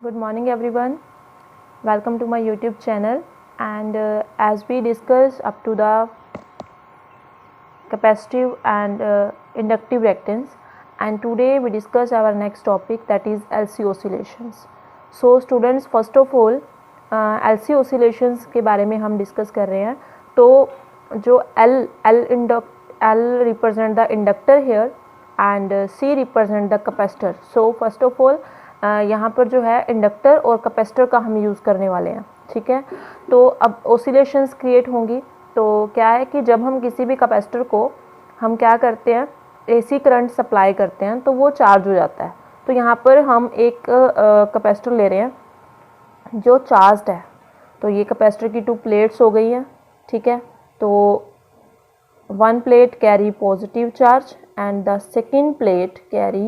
Good morning everyone. Welcome to my YouTube channel and as we discuss up to the capacitive and inductive reactance, and today we discuss our next topic, that is LC oscillations. So students, first of all LC oscillations के बारे में हम discuss कर रहे हैं. तो जो L represent the inductor here and C represent the capacitor. So first of all यहाँ पर जो है इंडक्टर और कैपेसिटर का हम यूज़ करने वाले हैं. ठीक है, तो अब ओसिलेशंस क्रिएट होंगी. तो क्या है कि जब हम किसी भी कैपेसिटर को हम क्या करते हैं, एसी करंट सप्लाई करते हैं तो वो चार्ज हो जाता है. तो यहाँ पर हम एक कैपेसिटर ले रहे हैं जो चार्ज्ड है. तो ये कैपेसिटर की 2 प्लेट्स हो गई हैं. ठीक है, तो 1 plate carry positive charge and the second plate carry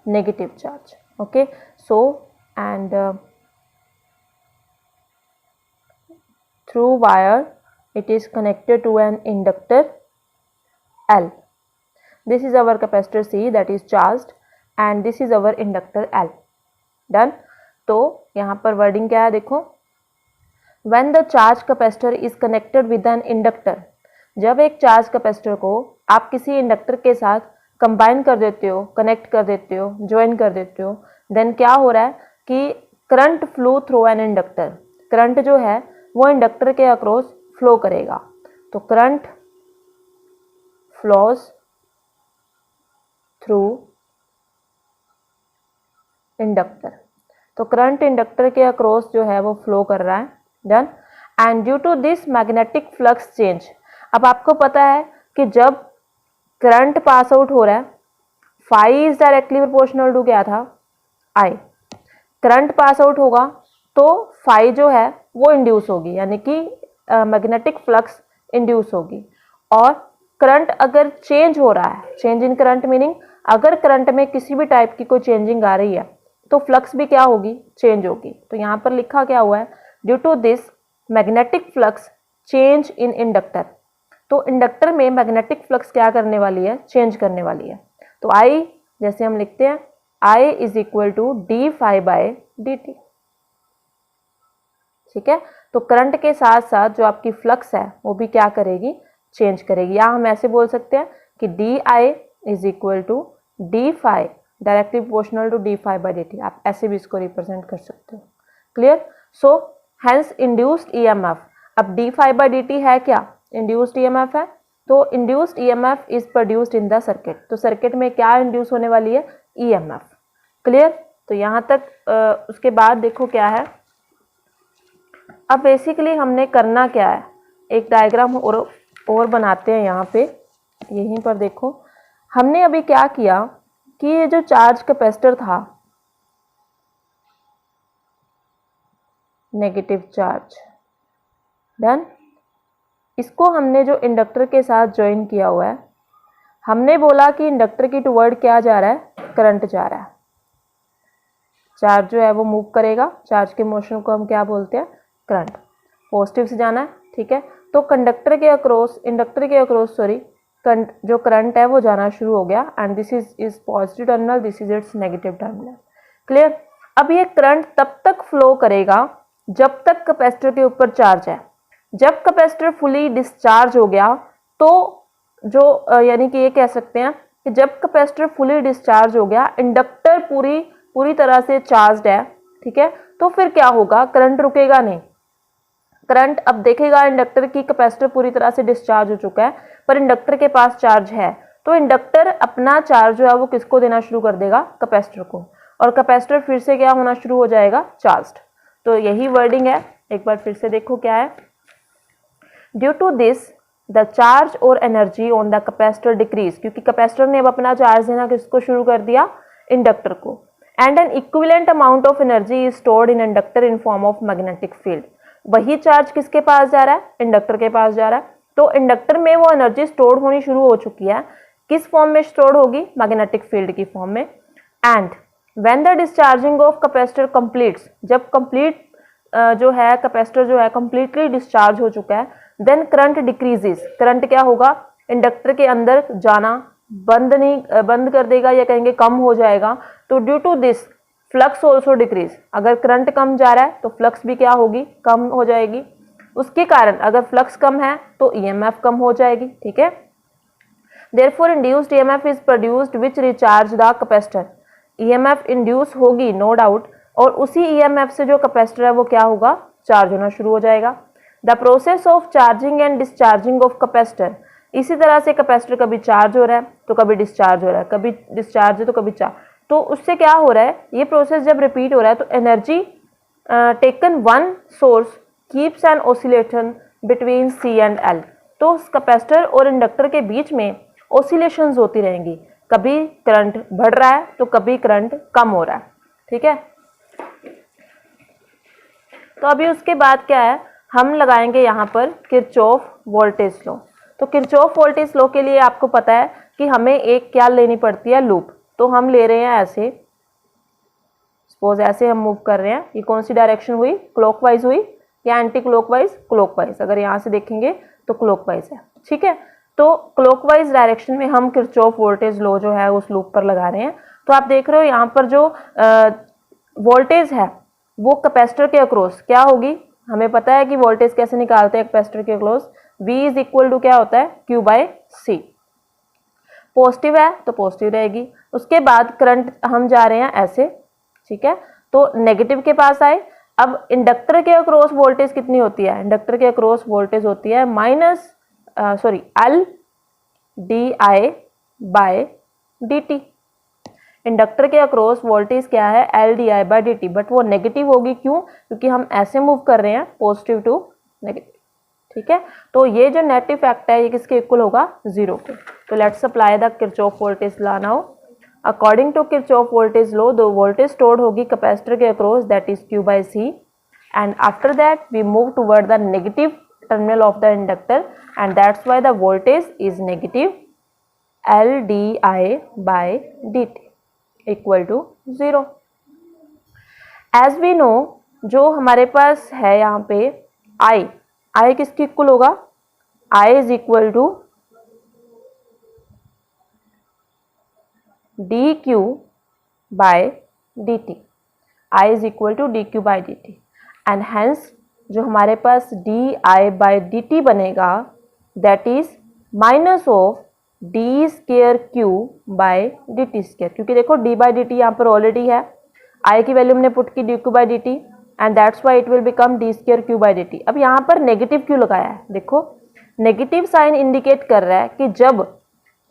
negative charge. Okay, so and through wire it is connected to an inductor L. This is our capacitor C that is charged and this is our inductor L. Done. तो यहाँ पर wording क्या है देखो, when the charge capacitor is connected with an inductor. जब एक charge capacitor को आप किसी इंडक्टर के साथ कंबाइन कर देते हो, कनेक्ट कर देते हो, ज्वाइन कर देते हो, देन क्या हो रहा है कि current flow through an inductor. Current जो है वो इंडक्टर के अक्रॉस फ्लो करेगा. तो करंट फ्लोज थ्रू इंडक्टर. तो करंट इंडक्टर के अक्रॉस जो है वो फ्लो कर रहा है. Done. And due to this magnetic flux change. अब आपको पता है कि जब करंट पास आउट हो रहा है, phi is directly proportional to क्या था, आई. करंट पास आउट होगा तो फाई जो है वो इंड्यूस होगी, यानी कि मैग्नेटिक फ्लक्स इंड्यूस होगी. और करंट अगर चेंज हो रहा है, चेंज इन करंट मीनिंग अगर करंट में किसी भी टाइप की कोई चेंजिंग आ रही है तो फ्लक्स भी क्या होगी, चेंज होगी. तो यहाँ पर लिखा क्या हुआ है, due to this magnetic flux change in inductor. तो इंडक्टर में मैग्नेटिक फ्लक्स क्या करने वाली है, चेंज करने वाली है. तो आई जैसे हम लिखते हैं, I is equal to d phi by d t. ठीक है, तो करंट के साथ साथ जो आपकी फ्लक्स है वो भी क्या करेगी, चेंज करेगी. या हम ऐसे बोल सकते हैं कि d i is equal to d phi directly proportional to d phi by d t. आप ऐसे भी इसको रिप्रेजेंट कर सकते हो. Clear. So hence induced EMF. अब d phi by d t है क्या, इंड्यूस्ड ईएमएफ है. तो induced EMF is produced in the circuit. तो सर्किट में क्या इंड्यूस होने वाली है, ईएमएफ. क्लियर. तो यहाँ तक उसके बाद देखो क्या है. अब बेसिकली हमने करना क्या है, एक डायग्राम और बनाते हैं यहाँ पे. यहीं पर देखो हमने अभी क्या किया कि ये जो चार्ज कैपेसिटर था, नेगेटिव चार्ज, डन, इसको हमने जो इंडक्टर के साथ ज्वाइन किया हुआ है, हमने बोला कि इंडक्टर की टुवर्ड क्या जा रहा है, करंट जा रहा है. चार्ज जो है वो मूव करेगा. चार्ज के मोशन को हम क्या बोलते हैं, करंट. पॉजिटिव से जाना है. ठीक है, तो इंडक्टर के अक्रॉस जो करंट है वो जाना शुरू हो गया. And this is positive terminal, this is it's negative terminal. Clear. अब ये करंट तब तक फ्लो करेगा जब तक कैपेसिटर के ऊपर चार्ज है. जब कैपेसिटर फुली डिस्चार्ज हो गया तो जो यानी कि ये कह सकते हैं कि जब कैपेसिटर फुली डिस्चार्ज हो गया, इंडक्टर पूरी तरह से चार्ज्ड है. ठीक है, तो फिर क्या होगा, करंट रुकेगा नहीं. करंट अब देखेगा इंडक्टर की कैपेसिटर पूरी तरह से डिस्चार्ज हो चुका है पर इंडक्टर के पास चार्ज है. तो इंडक्टर अपना चार्ज जो है वो किसको देना शुरू कर देगा, कैपेसिटर को. और कैपेसिटर फिर से क्या होना शुरू हो जाएगा, चार्ज्ड. तो यही वर्डिंग है. एक बार फिर से देखो क्या है. Due to this the charge और energy on the capacitor decrease. क्योंकि कैपेसिटर ने अब अपना चार्ज देना किसको शुरू कर दिया, इंडक्टर को. And N equivalent amount of energy is stored in inductor in form of magnetic field. वही चार्ज किसके पास जा रहा है, इंडक्टर के पास जा रहा है. तो इंडक्टर में वो एनर्जी स्टोर होनी शुरू हो चुकी है. किस फॉर्म में स्टोर होगी, मैग्नेटिक फील्ड की फॉर्म में. And when the discharging of capacitor completes. जब कंप्लीट जो है कैपेसिटर जो है कंप्लीटली डिस्चार्ज हो चुका है, देन करंट डिक्रीजेस. करंट क्या होगा, इंडक्टर के अंदर जाना बंद कर देगा या कहेंगे कम हो जाएगा. तो due to this flux also decrease, अगर करंट कम जा रहा है तो फ्लक्स भी क्या होगी, कम हो जाएगी। उसके कारण अगर फ्लक्स कम है तो ईएमएफ कम हो जाएगी, ठीक है। Therefore induced EMF is produced which recharge the capacitor, EMF induce होगी नो डाउट, और उसी EMF से जो कैपेसिटर है वो क्या होगा, चार्ज होना शुरू हो जाएगा। The process of charging and discharging of capacitor, इसी तरह से कैपेसिटर कभी चार्ज हो रहा है तो कभी डिस्चार्ज हो रहा है, कभी डिस्चार्ज है तो कभी चार्ज, तो उससे क्या हो रहा है, ये प्रोसेस जब रिपीट हो रहा है तो energy taken one source keeps an oscillation between C and L, तो कैपेसिटर और इंडक्टर के बीच में ऑसिलेशंस होती रहेंगी, कभी करंट बढ़ रहा है तो कभी करंट कम हो रहा है, ठीक है। तो अभी उसके बाद क्या है, हम लगाएंगे यहाँ पर किरचॉफ वोल्टेज लॉ। तो किरचॉफ वोल्टेज लॉ के लिए आपको पता है कि हमें एक क्या लेनी पड़ती है, लूप। तो हम ले रहे हैं ऐसे, सपोज ऐसे हम मूव कर रहे हैं, ये कौन सी डायरेक्शन हुई, क्लॉकवाइज हुई या एंटी क्लॉकवाइज, क्लॉकवाइज, अगर यहाँ से देखेंगे तो क्लॉकवाइज है, ठीक है। तो क्लॉकवाइज डायरेक्शन में हम किरचॉफ वोल्टेज लॉ जो है उस लूप पर लगा रहे हैं। तो आप देख रहे हो यहाँ पर जो वोल्टेज है वो कैपेसिटर के अक्रॉस क्या होगी, हमें पता है कि वोल्टेज कैसे निकालते हैं कैपेसिटर के across, V is equal to क्या होता है, Q/C। पॉजिटिव है तो पॉजिटिव रहेगी। उसके बाद करंट हम जा रहे हैं ऐसे, ठीक है, तो नेगेटिव के पास आए। अब इंडक्टर के अक्रॉस वोल्टेज कितनी होती है, इंडक्टर के अक्रॉस वोल्टेज होती है LdI/dt। इंडक्टर के अक्रॉस वोल्टेज क्या है, LdI/dt, बट वो नेगेटिव होगी, क्यों, क्योंकि हम ऐसे मूव कर रहे हैं पॉजिटिव टू नेगेटिव, ठीक है। तो ये जो नेट इफेक्ट है ये किसके इक्वल होगा, 0 को। तो let's apply the Kirchhoff voltage law now. According to Kirchhoff voltage law the voltage stored होगी कैपेसिटर के across, that is Q/C, and after that we move toward the negative terminal of the inductor, and that's why the voltage is negative LdI/dt equal to 0। As we know, जो हमारे पास है यहाँ पे I किसकी equal होगा, I is equal to dQ/dt, I is equal to dQ/dt, and hence जो हमारे पास dI/dt बनेगा that is minus of d²Q/dt², क्योंकि देखो d/dt यहाँ पर ऑलरेडी है, I की वैल्यू हमने पुट की dQ/dt, and that's why it will become d²Q/dt। अब यहाँ पर नेगेटिव क्यों लगाया है, देखो नेगेटिव साइन इंडिकेट कर रहा है कि जब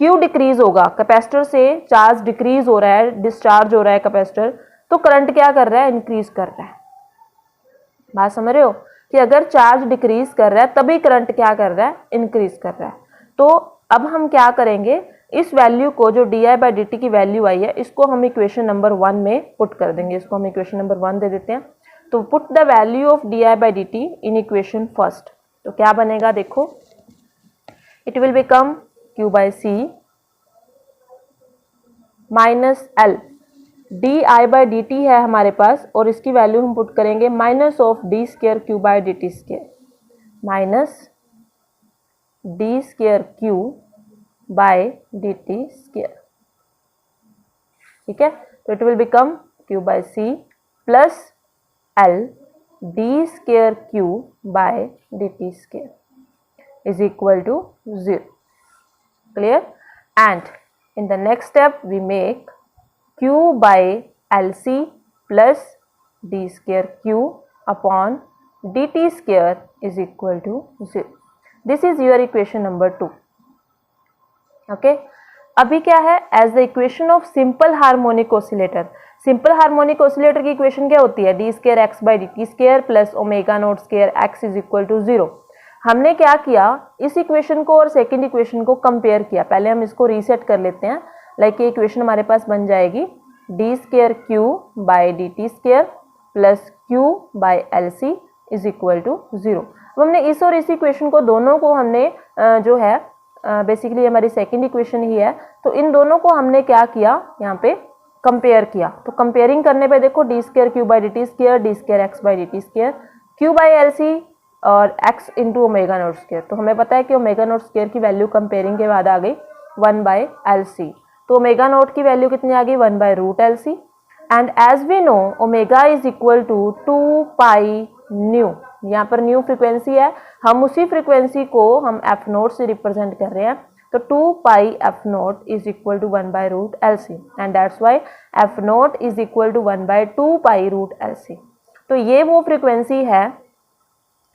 Q डिक्रीज होगा, कैपेसिटर से चार्ज डिक्रीज हो रहा है, डिस्चार्ज हो रहा है कैपेसिटर, तो करंट क्या कर रहा है, इंक्रीज कर रहा है। बात समझ रहे हो कि अगर चार्ज डिक्रीज कर रहा है तभी करंट क्या कर रहा है, इंक्रीज कर रहा है। तो अब हम क्या करेंगे, इस वैल्यू को जो dI/dt की वैल्यू आई है इसको हम इक्वेशन नंबर 1 में पुट कर देंगे, इसको हम इक्वेशन नंबर 1 दे देते हैं। तो put the value of dI/dt in equation first, तो क्या बनेगा, देखो it will become Q/C minus L, dI/dt है हमारे पास और इसकी वैल्यू हम पुट करेंगे minus of d²Q/dt², minus d²Q/dt², ठीक है। तो it will become Q/C plus L d²Q/dt² is equal to 0, clear, and in the next step we make Q/LC plus d²Q upon dt² is equal to 0. This is your equation number 2. Okay. अभी क्या है, as the equation of simple harmonic oscillator, simple harmonic oscillator की equation क्या होती है, d²x/dt² plus ω0² x is equal to 0। हमने क्या किया, इस इक्वेशन को और सेकंड इक्वेशन को कंपेयर किया। पहले हम इसको रीसेट कर लेते हैं, लाइक ये इक्वेशन हमारे पास बन जाएगी d²Q/dt² plus Q/LC is equal to 0। अब हमने इस और इस इक्वेशन को, दोनों को हमने जो है बेसिकली हमारी सेकंड इक्वेशन ही है, तो इन दोनों को हमने क्या किया, यहाँ पे कंपेयर किया। तो कंपेयरिंग करने पे देखो d²Q/dt², d²x/dt², Q/LC और x इंटू ω0²। तो हमें पता है कि ω0² की वैल्यू कंपेयरिंग के बाद आ गई 1/LC। तो ω0 की वैल्यू कितनी आ गई, 1/√LC, and as we know omega is equal to 2 pi nu, यहाँ पर न्यू फ्रिक्वेंसी है, हम उसी फ्रिक्वेंसी को हम एफ नोट से रिप्रेजेंट कर रहे हैं, तो 2 pi f naught is equal to 1 by root L C, and that's why f naught is equal to 1 by 2 pi root L C. तो ये वो फ्रिक्वेंसी है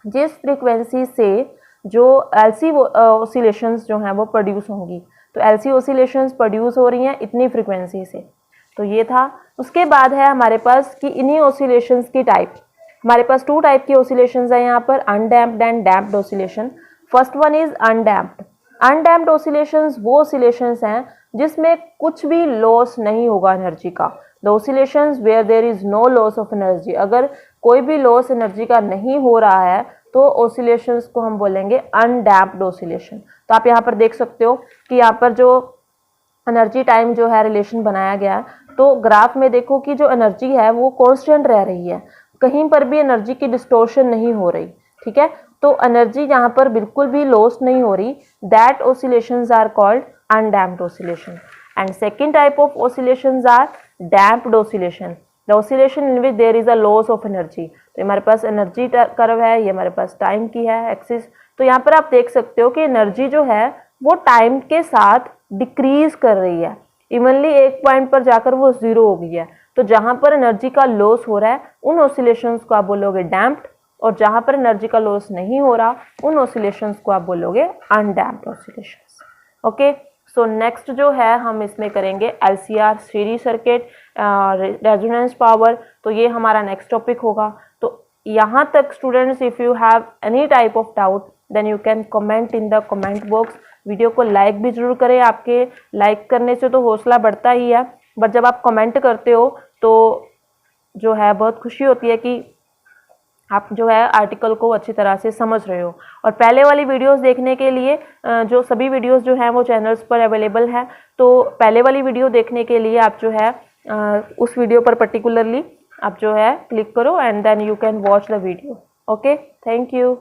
जिस फ्रिक्वेंसी से जो एलसी ऑसिलेशंस जो हैं वो प्रोड्यूस होंगी। तो एलसी ऑसिलेशंस प्रोड्यूस हो रही हैं इतनी फ्रिक्वेंसी से। तो ये था। उसके बाद है हमारे पास कि इन्हीं ऑसिलेशंस की टाइप। हमारे पास 2 टाइप की ऑसिलेशंस हैं यहाँ पर, undamped and damped oscillation. First one is undamped. Undamped oscillations वो ऑसिलेशंस हैं जिसमें कुछ भी लॉस नहीं होगा एनर्जी का। The oscillations where there is no loss of energy, अगर कोई भी लॉस एनर्जी का नहीं हो रहा है तो ऑसिलेशंस को हम बोलेंगे अनडैम्प्ड ऑसिलेशन। तो आप यहाँ पर देख सकते हो कि यहाँ पर जो एनर्जी टाइम जो है रिलेशन बनाया गया है, तो ग्राफ में देखो कि जो एनर्जी है वो कांस्टेंट रह रही है, कहीं पर भी एनर्जी की डिस्टोर्शन नहीं हो रही। ठीक है, तो एनर्जी यहाँ पर बिल्कुल भी लॉस नहीं हो रही। That oscillations are called undamped oscillation. And second type of oscillations are damped oscillation, the oscillation in which there is a loss of energy. तो हमारे पास एनर्जी कर्व है, ये हमारे पास टाइम की है एक्सिस। तो यहाँ पर आप देख सकते हो कि एनर्जी जो है वो टाइम के साथ डिक्रीज कर रही है, इवनली एक पॉइंट पर जाकर वो 0 हो गई है। तो जहां पर एनर्जी का लॉस हो रहा है उन ऑसिलेशंस को आप बोलोगे डैम्प्ड, और जहां पर एनर्जी का लॉस नहीं हो रहा उन ऑसिलेशंस को आप बोलोगे undamped oscillations. Okay, so next जो है हम इसमें करेंगे LCR, series circuit, resonance power. तो ये हमारा नेक्स्ट टॉपिक होगा। तो यहाँ तक students, if you have any type of doubt then you can comment in the comment box. Video को लाइक भी जरूर करें, आपके लाइक करने से तो हौसला बढ़ता ही है, बट जब आप कमेंट करते हो तो जो है बहुत खुशी होती है कि आप जो है आर्टिकल को अच्छी तरह से समझ रहे हो। और पहले वाली वीडियोस देखने के लिए जो सभी वीडियोस जो हैं वो चैनल्स पर अवेलेबल हैं, तो पहले वाली वीडियो देखने के लिए आप जो है उस वीडियो पर पर्टिकुलरली आप जो है क्लिक करो and then you can watch the video. Okay, thank you.